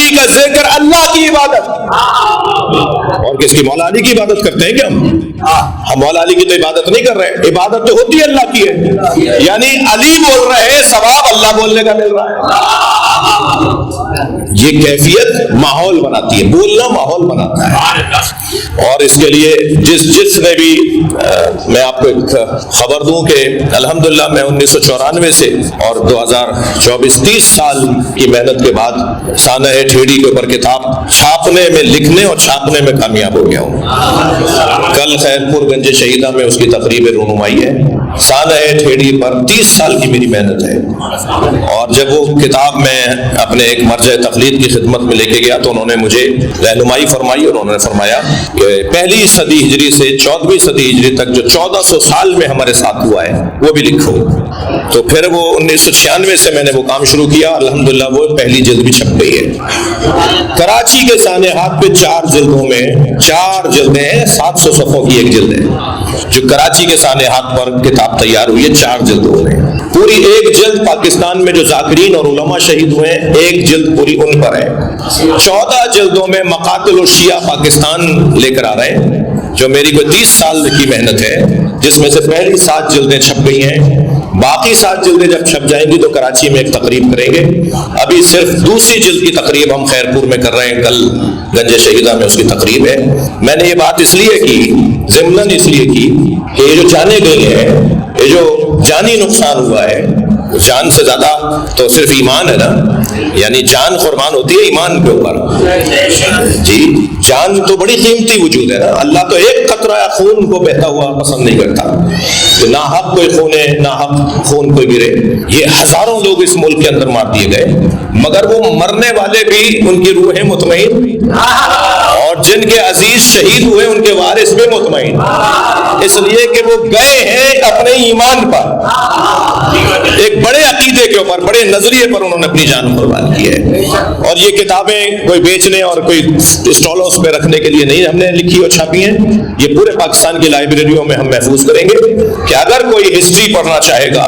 علی کا ذکر اللہ کی عبادت. اور کس کی؟ مولا علی کی عبادت کرتے ہیں کیا ہم مولا علی کی تو عبادت نہیں کر رہے. عبادت تو ہوتی ہے اللہ کی ہے. یعنی علی بول رہے ہیں، ثواب اللہ بولنے کا مل رہا ہے. یہ کیفیت ماحول بناتی ہے، بولنا ماحول بناتا ہے. اور اس کے لیے جس نے بھی میں آپ کو ایک خبر دوں کہ الحمدللہ میں 1994 سے اور 2024 30 سال کی محنت کے بعد سانہ ٹھیڑی کے اوپر کتاب چھاپنے میں، لکھنے اور چھاپنے میں کامیاب ہو گیا ہوں. کل خیرپور گنج شہیدہ میں اس کی تقریب رونمائی ہے. سانہ ٹھیڑی پر 30 سال کی میری محنت ہے. اور جب وہ کتاب میں اپنے ایک مرجع تقلید کی خدمت میں لے کے گیا تو انہوں نے مجھے رہنمائی فرمائی اور انہوں نے فرمایا کہ پہلی صدی ہجری سے 14ویں صدی ہجری تک جو 1400 سال میں ہمارے ساتھ ہوا ہے وہ بھی لکھو. تو پھر وہ 1996 سے میں نے وہ کام شروع کیا. الحمدللہ وہ پہلی جلد بھی چھپ گئی ہے. کراچی کے سانحات پہ 4 جلدوں میں 4 جلدیں ہیں. 700 صفحوں کی ایک جلد ہے جو کراچی کے سانحات پر کتاب تیار ہوئی ہے. 4 جلدوں میں پوری ایک جلد پاکستان میں جو ذاکرین اور علماء شہید ہوئے ہیں ایک جلد پوری ان پر ہے. 14 جلدوں میں مقاتل الشیعہ پاکستان لے کر آ رہے ہیں جو میری کوئی 30 سال کی محنت ہے، جس میں سے پہلی 7 جلدیں چھپ گئی ہیں. باقی 7 جلدیں جب چھپ جائیں گی تو کراچی میں ایک تقریب کریں گے. ابھی صرف دوسری جلد کی تقریب ہم خیرپور میں کر رہے ہیں. کل گنج شہیدہ میں اس کی تقریب ہے. میں نے یہ بات اس لیے کی، ضمناً اس لیے کی کہ یہ جو جانیں گئی ہیں، یہ جو جانی نقصان ہوا ہے، جان سے زیادہ تو صرف ایمان ہے نا. یعنی جان قربان ہوتی ہے ایمان کے اوپر. جی جان تو بڑی قیمتی وجود ہے نا. اللہ تو ایک قطرہ خون کو بہتا ہوا پسند نہیں کرتا کہ نہ حق کوئی خونے نہ حق خون کوئی گرے. یہ ہزاروں لوگ اس ملک کے اندر مار دیے گئے، مگر وہ مرنے والے بھی ان کی روحیں مطمئن، اور جن کے عزیز شہید ہوئے ان کے وارث بھی مطمئن، اس لیے کہ وہ گئے ہیں اپنے ایمان پر، ایک بڑے عقیدے کے اوپر، بڑے نظریے پر انہوں نے اپنی جان قربان کی ہے. اور یہ کتابیں کوئی بیچنے اور کوئی اسٹالوں پہ رکھنے کے لیے نہیں ہم نے لکھی اور چھاپی ہیں. یہ پورے پاکستان کی لائبریریوں میں ہم محفوظ کریں گے کہ اگر کوئی ہسٹری پڑھنا چاہے گا،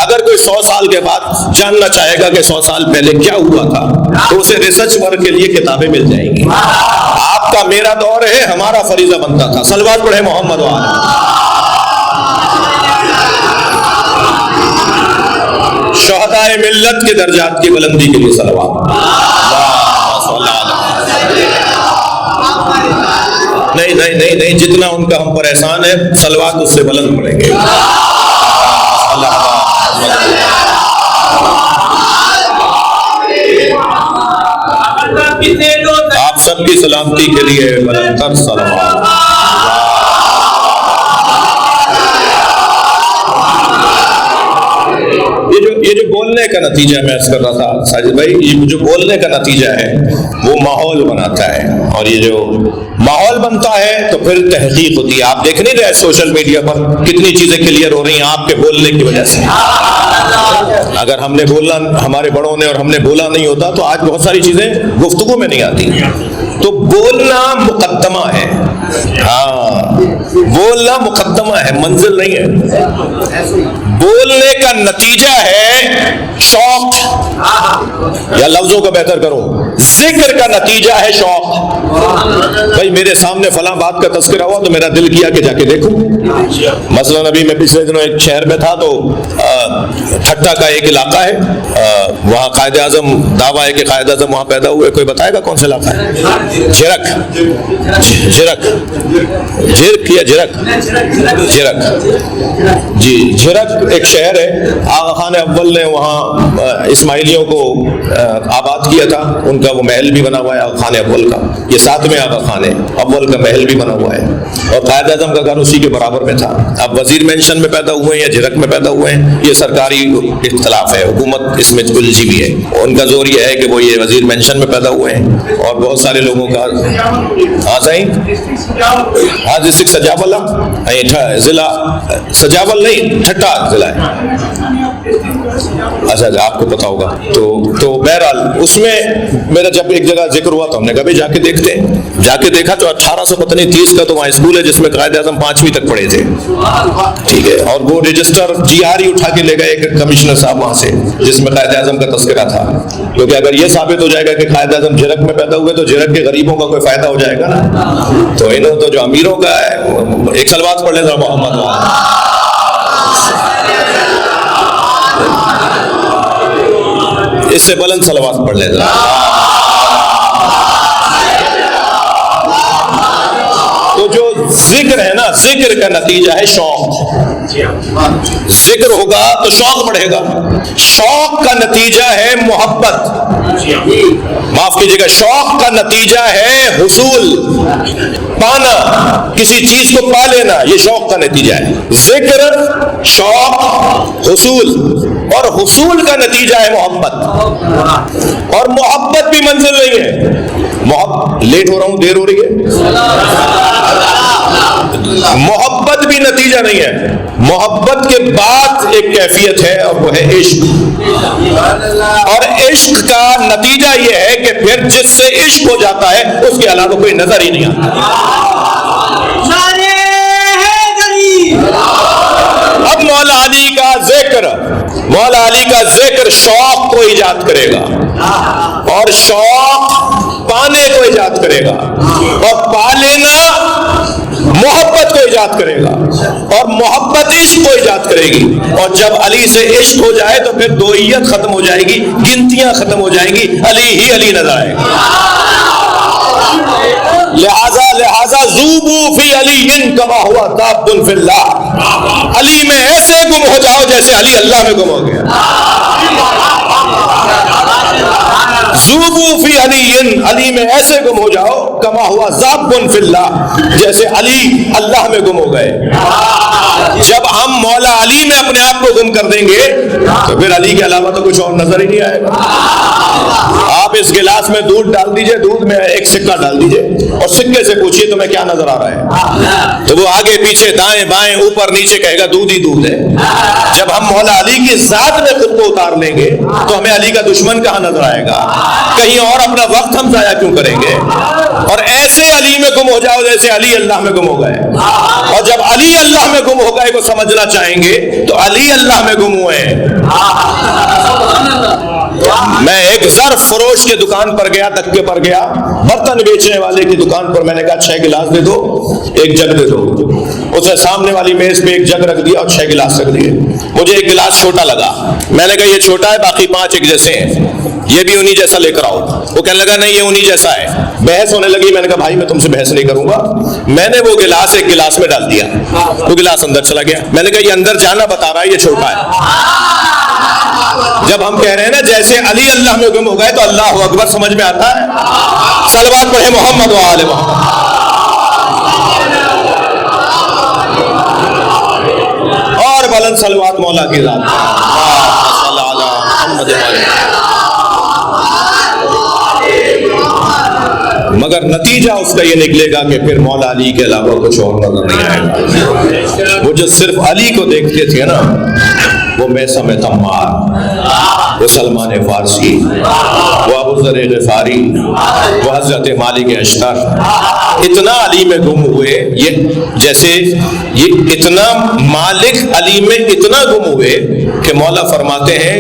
اگر کوئی 100 سال کے بعد جاننا چاہے گا کہ 100 سال پہلے کیا ہوا تھا، تو اسے ریسرچ ورک کے لیے کتابیں مل جائیں گی. آپ کا میرا دور ہے، ہمارا فریضہ بنتا تھا صلوات پڑھے محمد و آلہ. شہدائے ملت کے درجات کی بلندی کے لیے صلوات. نہیں نہیں نہیں نہیں، جتنا ان کا ہم پر احسان ہے صلوات اس سے بلند پڑیں گے. آپ سب کی سلامتی کے لیے بلند تر صلوات. یہ جو بولنے کا نتیجہ میں عرض کر رہا تھا ساجد بھائی، یہ جو بولنے کا نتیجہ ہے وہ ماحول بناتا ہے. اور یہ جو ماحول بنتا ہے تو پھر تحقیق ہوتی ہے. آپ دیکھ نہیں رہے سوشل میڈیا پر کتنی چیزیں کلیئر ہو رہی ہیں آپ کے بولنے کی وجہ سے. اگر ہم نے بولنا، ہمارے بڑوں نے اور ہم نے بولا نہیں ہوتا تو آج بہت ساری چیزیں گفتگو میں نہیں آتی. تو بولنا مقدمہ ہے. ہاں بولنا مقدمہ ہے، منزل نہیں ہے. بولنے کا نتیجہ ہے شوق، یا لفظوں کا بہتر کروں ذکر کا نتیجہ ہے شوق. بھائی میرے سامنے فلاں بات کا تذکرہ ہوا تو میرا دل کیا کہ جا کے دیکھوں. مثلا ابھی میں پچھلے دنوں ایک شہر میں تھا تو ٹھٹا کا ایک علاقہ ہے، وہاں قائد اعظم، دعویٰ ہے کہ قائد اعظم وہاں پیدا ہوئے. کوئی بتائے گا کون سا علاقہ ہے؟ جھرک یا جھرک جی جھرک ایک شہر ہے. آغا خان اول نے وہاں اسماعیلیوں کو آباد کیا تھا. ان کا وہ محل بھی بنا ہوا ہے آغا خان اول کا. یہ 7ویں آغا خان ہے، اول کا محل بھی بنا ہوا ہے. اور قائد اعظم کا گھر اسی کے برابر میں تھا. اب وزیر مینشن میں پیدا ہوئے ہیں یا جھرک میں پیدا ہوئے ہیں یہ سرکاری اختلاف ہے، حکومت اس میں الجھی بھی ہے. ان کا زور یہ ہے کہ وہ یہ وزیر مینشن میں پیدا ہوئے ہیں. اور بہت سارے لوگوں کا ہاں صحیح ہاں ڈسٹرکٹ سجاول ضلع سجاول نہیں ٹھٹا ضلع ہے. اچھا آپ کو پتا ہوگا. تو بہرحال اس میں میرا جب ایک جگہ ذکر ہوا تو ہم نے کہا جا کے دیکھتے ہیں. جا کے دیکھا تو 1830 کا تو وہاں اسکول ہے جس میں قائد اعظم 5ویں تک پڑھے تھے. ٹھیک ہے, اور وہ رجسٹر GRE اٹھا کے لے گئے ایک کمشنر صاحب وہاں سے جس میں قائد اعظم کا تذکرہ تھا, کیونکہ اگر یہ ثابت ہو جائے گا کہ قائد اعظم جھرک میں پیدا ہوئے تو جھرک کے غریبوں کا کوئی فائدہ ہو جائے گا نا. تو انہوں تو جو امیروں کا ہے, ایک سلوات پڑھ لیں ذرا محمد اس سے بلند صلوات پڑھ لیں ذرا. تو جو ذکر ہے نا, ذکر کا نتیجہ ہے شوق. ذکر ہوگا تو شوق بڑھے گا. شوق کا نتیجہ ہے محبت, معاف کیجیے گا, شوق کا نتیجہ ہے حصول, پانا, کسی چیز کو پا لینا, یہ شوق کا نتیجہ ہے. ذکر, شوق, حصول, اور حصول کا نتیجہ ہے محبت. اور محبت بھی منزل نہیں ہے. لیٹ ہو رہا ہوں, دیر ہو رہی ہے. محبت بھی نتیجہ نہیں ہے. محبت کے بعد ایک کیفیت ہے اور وہ ہے عشق. اور عشق کا نتیجہ یہ ہے کہ پھر جس سے عشق ہو جاتا ہے اس کے علاوہ کوئی نظر ہی نہیں آتا. اب مولا علی کا ذکر, مولا علی کا ذکر شوق کو ایجاد کرے گا, اور شوق پانے کو ایجاد کرے گا, اور پا لینا محبت کو ایجاد کرے گا, اور محبت عشق کو ایجاد کرے گی. اور جب علی سے عشق ہو جائے تو پھر دوئیت ختم ہو جائے گی, گنتیاں ختم ہو جائیں گی, علی ہی علی نظر آئے گا. لہذا ذوبوا فی علی کما ہوا ذاب فی اللہ. علی میں ایسے گم ہو جاؤ جیسے علی اللہ میں گم ہو گیا. ذوبوا فی علی, علی میں ایسے گم ہو جاؤ کما ہوا ذاب فی اللہ, جیسے علی اللہ میں گم ہو گئے. جب ہم مولا علی میں اپنے آپ کو گم کر دیں گے تو پھر علی کے علاوہ تو کچھ اور نظر ہی نہیں آئے گا. آپ اس گلاس میں دودھ ڈال دیجئے, دودھ میں ایک سکہ ڈال دیجئے اور سکے سے پوچھئے تمہیں کیا نظر آ رہا ہے, تو وہ آگے پیچھے دائیں بائیں اوپر نیچے کہے گا دودھ ہی دودھ ہے. جب ہم مولا علی کی ذات میں خود کو اتار لیں گے تو ہمیں علی کا دشمن کہاں نظر آئے گا, کہیں اور اپنا وقت ہم ضائع کیوں کریں گے. اور ایسے علی میں گم ہو جاؤ جیسے علی اللہ میں گم ہو گئے. اور جب علی اللہ میں گم ہو گئے کو سمجھنا چاہیں گے تو علی اللہ میں گم ہوئے. میں ایک ظرف فروش کے دکان پر گیا, دکے پر گیا, برتن بیچنے والے کی دکان پر. میں نے کہا 6 گلاس دے دو, ایک جگ دے دو. اس نے سامنے والی میز پہ ایک جگ رکھ دیا اور 6 گلاس رکھ دیے. مجھے ایک گلاس چھوٹا لگا. میں نے کہا یہ چھوٹا ہے, باقی 5 ایک جیسے ہیں, یہ بھی انہی جیسا لے کر آؤ. وہ کہنے لگا نہیں یہ انہی جیسا ہے. بحث ہونے لگی. میں نے کہا بھائی میں تم سے بحث نہیں کروں گا. میں نے وہ گلاس ایک گلاس میں ڈال دیا, وہ گلاس اندر چلا گیا. میں نے کہا یہ اندر جانا بتا رہا ہے, یہ چھوٹا ہے. جب ہم کہہ رہے ہیں نا جیسے علی اللہ میں گم ہو گئے تو اللہ اکبر سمجھ میں آتا ہے. صلوات پڑھے محمد و آل محمد. اور بلند صلوات مولا کی ذات. مگر نتیجہ اس کا یہ نکلے گا کہ پھر مولا علی کے علاوہ کچھ اور نظر نہیں آئے گا. وہ جو صرف علی کو دیکھتے تھے نا, وہ میثم تمار, وہ سلمان فارسی, وہ ابو ذر غفاری, وہ حضرت مالک اشتر, اتنا علی میں گم ہوئے. یہ جیسے یہ اتنا مالک علی میں اتنا گم ہوئے کہ مولا فرماتے ہیں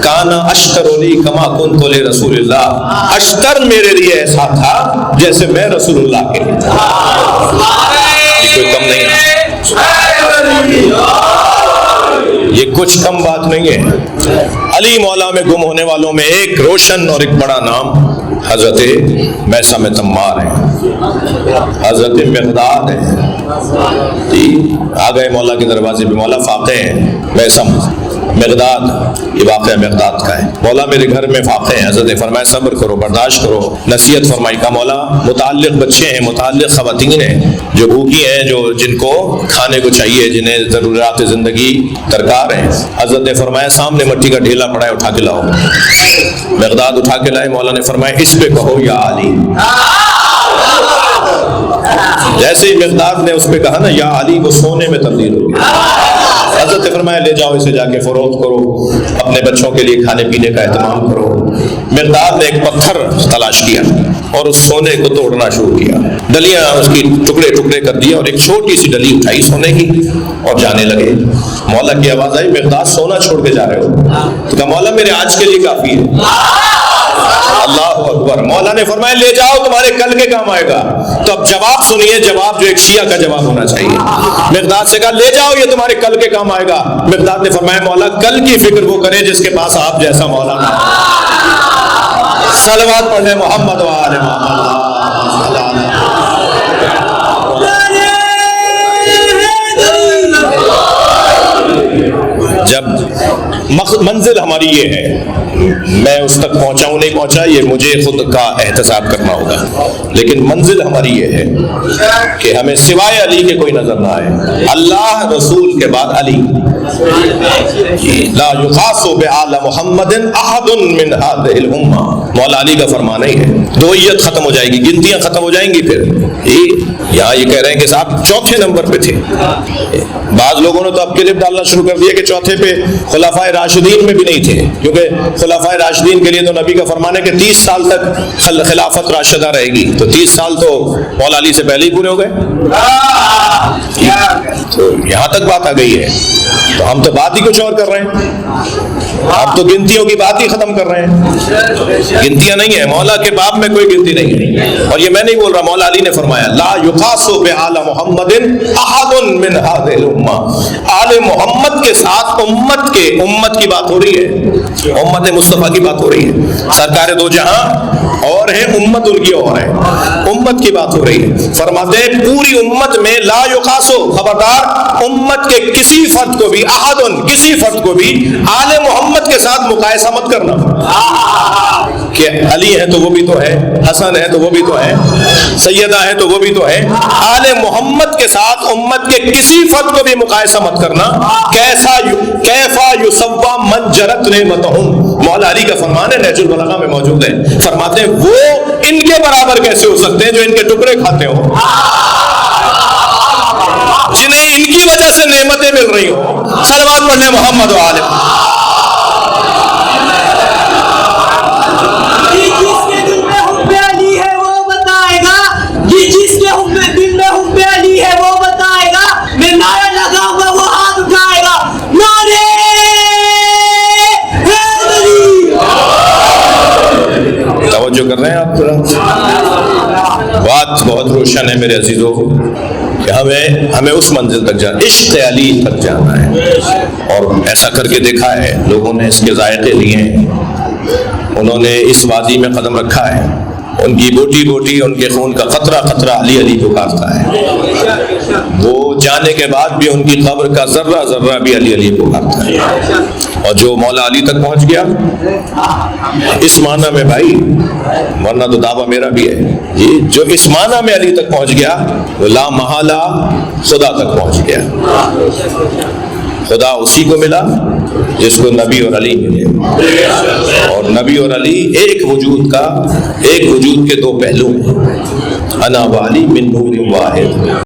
کانا اشترونی کما کنت لرسول اللہ. اشتر میرے لیے ایسا تھا جیسے میں رسول اللہ کے لیے تھا. یہ کوئی کم نہیں ہے, یہ کچھ کم بات نہیں ہے. علی مولا میں گم ہونے والوں میں ایک روشن اور ایک بڑا نام حضرت میثم تمار ہے, حضرت مقداد ہے. آ گئے مولا کے دروازے پہ. مولا فاقے ہیں, میثم مقداد, یہ واقعہ مقداد کا ہے. مولا میرے گھر میں فاقے ہیں. حضرت فرمایا صبر کرو, برداشت کرو. نصیحت فرمائی. کا مولا متعلق بچے ہیں, متعلق خواتین ہیں جو بھوکی ہیں, جو جن کو کھانے کو چاہیے, جنہیں ضروریات زندگی درکار ہیں. حضرت فرمایا سامنے مٹی کا ڈھیلا پڑا ہے, اٹھا کے لاؤ. مقداد اٹھا کے لائے. مولا نے فرمایا اس پہ کہو یا علی. جیسے ہی مقداد نے اس پہ کہا نا یا علی, وہ سونے میں تبدیل ہو گیا. حضرت حضرت نے فرمایا لے جاؤ اسے جا کے فروخت کرو، اپنے بچوں کے لیے کھانے پینے کا اہتمام کرو۔ مقداد نے ایک پتھر تلاش کیا اور اس سونے کو توڑنا شروع کیا، ڈلیاں اس کی ٹکڑے ٹکڑے کر دیا اور ایک چھوٹی سی ڈلی اٹھائی سونے کی اور جانے لگے۔ مولا کی آواز آئی مقداد سونا چھوڑ کے جا رہے ہو؟ تو کہا مولا میرے آج کے لیے کافی ہے۔ اللہ اکبر۔ مولا نے فرمایا لے جاؤ تمہارے کل کے کام آئے گا۔ تو اب جواب سنیے، جواب جو ایک شیعہ کا جواب ہونا چاہیے۔ مقداد سے کہا لے جاؤ یہ تمہارے کل کے کام آئے گا۔ مقداد نے فرمایا مولا کل کی فکر وہ کرے جس کے پاس آپ جیسا مولا نہ ہو۔ صلوات پڑھنے محمد و آل محمد۔ جب منزل ہماری یہ ہے، میں اس تک پہنچا ہوں نہیں پہنچا یہ مجھے خود کا احتساب کرنا ہوگا، لیکن منزل ہماری یہ ہے کہ ہمیں سوائے علی کے کوئی نظر نہ آئے۔ اللہ رسول کے بعد علی، لا یخاص بآل محمد احد من هذه الامہ، مولا علی کا فرمان ہی ہے۔ دوئیت ختم ہو جائے گی، گنتیاں ختم ہو جائیں گی۔ پھر یہاں یہ کہہ رہے ہیں کہ صاحب چوتھے نمبر پہ تھے، بعض لوگوں نے تو اب کلپ ڈالنا شروع کر دیا کہ چوتھے پہ خلفائے راشدین میں بھی نہیں تھے، کیونکہ خلفائے راشدین کے لیے تو نبی کا فرمان ہے کہ 30 سال تک خلافت راشدہ رہے گی، تو 30 سال تو مولا علی سے پہلے ہی پورے ہو گئے۔ تو یہاں تک بات آ گئی ہے، تو ہم تو بات ہی کچھ اور کر رہے ہیں، ہم تو گنتیوں کی بات ہی ختم کر رہے ہیں۔ گنتیاں نہیں ہیں، مولا کے باب میں کوئی گنتی نہیں ہے، اور یہ میں نہیں بول رہا، مولا علی نے فرمایا لا یقاس بآل محمد احد من هذه الامہ، آل محمد کے ساتھ امت کی بات ہو رہی ہے، امت مصطفیٰ کی بات ہو رہی ہے۔ سرکار دو جہاں اور ہے، امت ان کی اور ہے، امت کی بات ہو رہی ہے۔ فرماتے ہیں پوری امت میں لا یقاسو، خبردار امت کے کسی فرد کو بھی، احد کسی فرد کو بھی آل محمد کے ساتھ مقایسہ مت کرنا کہ علی ہے تو وہ بھی تو ہے، حسن ہے تو وہ بھی تو ہے، سیدہ ہے تو وہ بھی تو ہے۔ آل محمد کے ساتھ امت کے کسی فرد کو بھی مقایسہ مت کرنا۔ کیفا یسوّا من جرت نعمتہم، مولا علی کا فرمان ہے، نہج البلاغہ میں موجود ہے۔ فرماتے ہیں وہ ان کے برابر کیسے ہو سکتے ہیں جو ان کے ٹکڑے کھاتے ہوں، جنہیں ان کی وجہ سے نعمتیں مل رہی ہوں۔ صلوات پڑھنے محمد و آل محمد۔ توجہ کر رہے ہیں آپ؟ بات بہت روشن ہے میرے عزیزوں کہ ہمیں اس منزل تک جانا، عشق علی تک جانا ہے، اور ایسا کر کے دیکھا ہے لوگوں نے، اس کے ذائقے لیے ہیں، انہوں نے اس وادی میں قدم رکھا ہے، ان کی بوٹی بوٹی، ان کے خون کا قطرہ قطرہ علی علی پکارتا ہے، وہ جانے کے بعد بھی ان کی قبر کا ذرہ ذرہ بھی علی علی پکارتا ہے۔ اور جو مولا علی تک پہنچ گیا اس معنی میں بھائی، ورنہ تو دعویٰ میرا بھی ہے، جو اس معنی میں علی تک پہنچ گیا وہ لا محالہ خدا تک پہنچ گیا۔ خدا اسی کو ملا جس کو نبی اور علی ملے، اور نبی اور علی ایک وجود کے دو پہلو ہیں، انا و علی من نور واحد۔